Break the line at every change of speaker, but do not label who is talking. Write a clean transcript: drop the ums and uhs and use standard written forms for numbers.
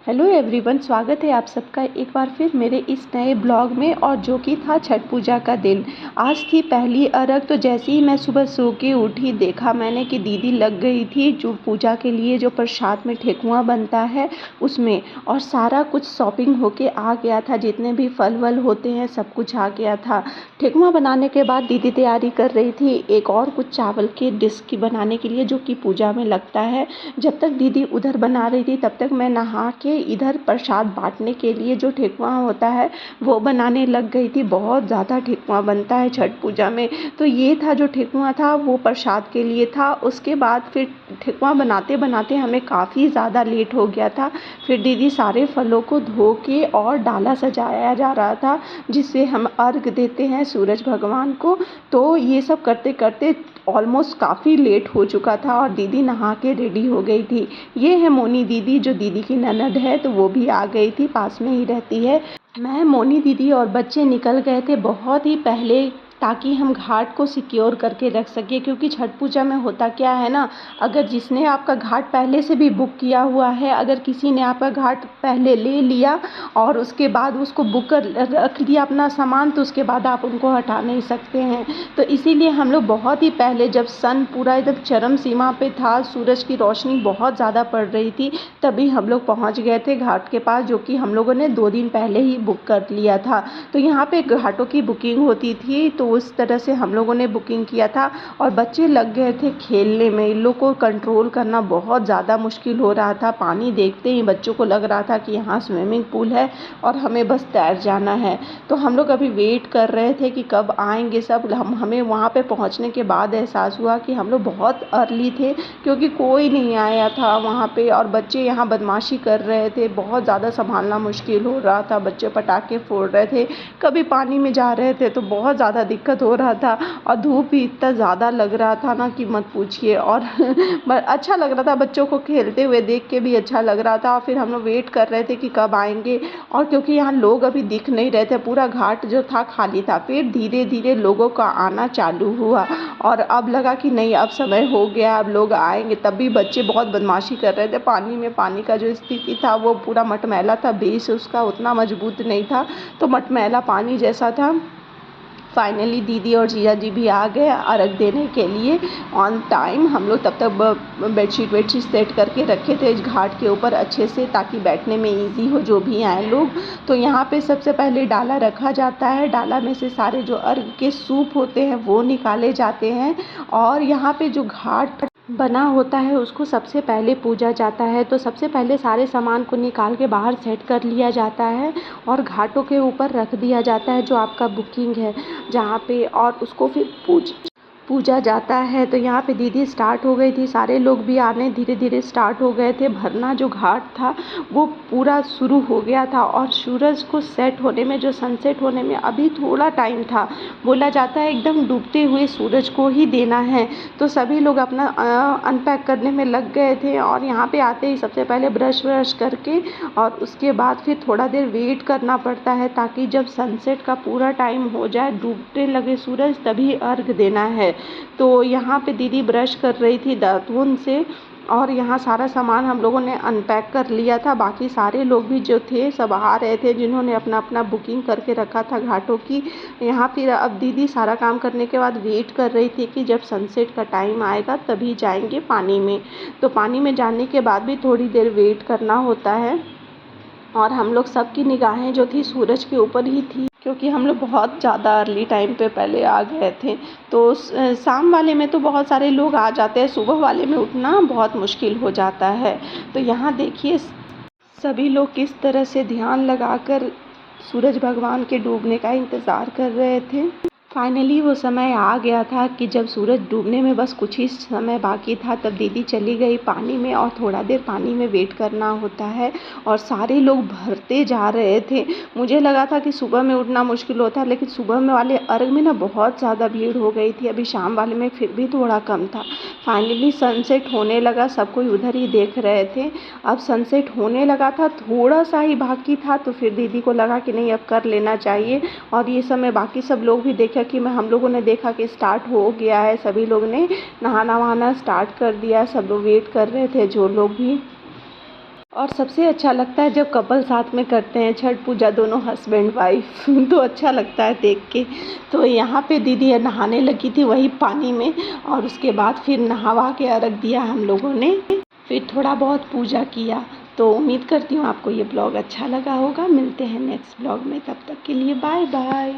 Hello everyone, स्वागत है आप सबका एक बार फिर मेरे इस नए ब्लॉग में। और जो कि था छठ पूजा का दिन। आज थी पहली अरग। तो जैसे ही मैं सुबह सो के उठी, देखा मैंने कि दीदी लग गई थी जो पूजा के लिए जो प्रसाद में ठेकुआ बनता है उसमें। और सारा कुछ शॉपिंग होके आ गया था, जितने भी फल वल होते हैं सब कुछ आ गया था। ठेकुआ बनाने के बाद दीदी तैयारी कर रही थी एक और कुछ चावल के डिश की बनाने के लिए, जो कि पूजा में लगता है। जब तक दीदी उधर बना रही थी तब तक मैं नहा के इधर प्रसाद बांटने के लिए जो ठेकुआ होता है वो बनाने लग गई थी। बहुत ज़्यादा ठेकुआ बनता है छठ पूजा में। तो ये था जो ठेकुआ था वो प्रसाद के लिए था। उसके बाद फिर ठेकुआ बनाते बनाते हमें काफ़ी ज़्यादा लेट हो गया था। फिर दीदी सारे फलों को धो के और डाला सजाया जा रहा था, जिससे हम अर्घ देते हैं सूरज भगवान को। तो ये सब करते करते ऑलमोस्ट काफ़ी लेट हो चुका था और दीदी नहा के रेडी हो गई थी। ये है मोनी दीदी, जो दीदी की ननद है, तो वो भी आ गई थी, पास में ही रहती है। मैं, मोनी दीदी और बच्चे निकल गए थे बहुत ही पहले, ताकि हम घाट को सिक्योर करके रख सकें। क्योंकि छठ पूजा में होता क्या है ना, अगर जिसने आपका घाट पहले से भी बुक किया हुआ है, अगर किसी ने आपका घाट पहले ले लिया और उसके बाद उसको बुक कर रख दिया अपना सामान, तो उसके बाद आप उनको हटा नहीं सकते हैं। तो इसीलिए हम लोग बहुत ही पहले, जब सन पूरा एकदम चरम सीमा पे था, सूरज की रोशनी बहुत ज़्यादा पड़ रही थी, तभी हम लोग पहुंच गए थे घाट के पास, जो कि हम लोगों ने 2 दिन पहले ही बुक कर लिया था। तो यहाँ पे घाटों की बुकिंग होती थी, तो उस तरह से हम लोगों ने बुकिंग किया था। और बच्चे लग गए थे खेलने में। इन लोग को कंट्रोल करना बहुत ज़्यादा मुश्किल हो रहा था। पानी देखते ही बच्चों को लग रहा था कि यहाँ स्विमिंग पूल है और हमें बस तैर जाना है। तो हम लोग अभी वेट कर रहे थे कि कब आएंगे सब। हमें वहाँ पे पहुँचने के बाद एहसास हुआ कि हम लोग बहुत अर्ली थे, क्योंकि कोई नहीं आया था वहाँ पे। और बच्चे यहाँ बदमाशी कर रहे थे, बहुत ज़्यादा संभालना मुश्किल हो रहा था। बच्चे पटाखे फोड़ रहे थे, कभी पानी में जा रहे थे, तो बहुत ज़्यादा दिक्कत हो रहा था। और धूप भी इतना ज़्यादा लग रहा था ना कि मत पूछिए। और अच्छा लग रहा था, बच्चों को खेलते हुए देख के भी अच्छा लग रहा था। फिर हम लोग वेट कर रहे थे कि कब आएंगे। और क्योंकि यहाँ लोग अभी दिख नहीं रहे थे, पूरा घाट जो था खाली था। फिर धीरे धीरे लोगों का आना चालू हुआ और अब लगा कि नहीं, अब समय हो गया, अब लोग आएंगे। तब भी बच्चे बहुत बदमाशी कर रहे थे पानी में। पानी का जो स्थिति था वो पूरा मटमैला था, बेस उसका उतना मजबूत नहीं था, तो मटमैला पानी जैसा था। फाइनली दीदी और जीजा जी भी आ गए अर्घ देने के लिए ऑन टाइम। हम लोग तब तक बेडशीट वेडशीट सेट करके रखे थे इस घाट के ऊपर अच्छे से, ताकि बैठने में इजी हो जो भी आए लोग। तो यहाँ पे सबसे पहले डाला रखा जाता है। डाला में से सारे जो अर्घ के सूप होते हैं वो निकाले जाते हैं। और यहाँ पे जो घाट बना होता है उसको सबसे पहले पूजा जाता है। तो सबसे पहले सारे सामान को निकाल के बाहर सेट कर लिया जाता है और घाटों के ऊपर रख दिया जाता है जो आपका बुकिंग है जहाँ पे, और उसको फिर पूजा जाता है। तो यहाँ पे दीदी स्टार्ट हो गई थी, सारे लोग भी आने धीरे धीरे स्टार्ट हो गए थे। भरना जो घाट था वो पूरा शुरू हो गया था। और सूरज को सेट होने में, जो सनसेट होने में अभी थोड़ा टाइम था। बोला जाता है एकदम डूबते हुए सूरज को ही देना है। तो सभी लोग अपना अनपैक करने में लग गए थे। और यहाँ पे आते ही सबसे पहले ब्रश व्रश करके और उसके बाद फिर थोड़ा देर वेट करना पड़ता है, ताकि जब सनसेट का पूरा टाइम हो जाए, डूबने लगे सूरज, तभी अर्घ देना है। तो यहाँ पे दीदी ब्रश कर रही थी दातून से। और यहाँ सारा सामान हम लोगों ने अनपैक कर लिया था। बाकी सारे लोग भी जो थे सब आ रहे थे, जिन्होंने अपना अपना बुकिंग करके रखा था घाटों की। यहाँ फिर अब दीदी सारा काम करने के बाद वेट कर रही थी कि जब सनसेट का टाइम आएगा तभी जाएंगे पानी में। तो पानी में जाने के बाद भी थोड़ी देर वेट करना होता है। और हम लोग सबकी निगाहें जो थी सूरज के ऊपर ही थी, क्योंकि हम लोग बहुत ज़्यादा अर्ली टाइम पे पहले आ गए थे। तो शाम वाले में तो बहुत सारे लोग आ जाते हैं, सुबह वाले में उठना बहुत मुश्किल हो जाता है। तो यहाँ देखिए सभी लोग किस तरह से ध्यान लगाकर सूरज भगवान के डूबने का इंतज़ार कर रहे थे। फाइनली वो समय आ गया था कि जब सूरज डूबने में बस कुछ ही समय बाकी था, तब दीदी चली गई पानी में। और थोड़ा देर पानी में वेट करना होता है और सारे लोग भरते जा रहे थे। मुझे लगा था कि सुबह में उठना मुश्किल होता है, लेकिन सुबह में वाले अर्घ में ना बहुत ज़्यादा भीड़ हो गई थी। अभी शाम वाले में फिर भी थोड़ा कम था। फाइनली सनसेट होने लगा, सब कोई उधर ही देख रहे थे। अब सनसेट होने लगा था, थोड़ा सा ही बाकी था, तो फिर दीदी को लगा कि नहीं, अब कर लेना चाहिए। और ये समय बाकी सब लोग भी देखे कि हम लोगों ने देखा कि स्टार्ट हो गया है। सभी लोग ने नहाना वहाना स्टार्ट कर दिया। सब लोग वेट कर रहे थे, जो लोग भी और सबसे अच्छा लगता है जब कपल साथ में करते हैं छठ पूजा, दोनों हस्बैंड वाइफ तो अच्छा लगता है देख के। तो यहाँ पे दीदी नहाने लगी थी वही पानी में, और उसके बाद फिर नहावा के अर्घ दिया हम लोगों ने, फिर थोड़ा बहुत पूजा किया। तो उम्मीद करती हूँ आपको ये ब्लॉग अच्छा लगा होगा। मिलते हैं नेक्स्ट ब्लॉग में, तब तक के लिए बाय बाय।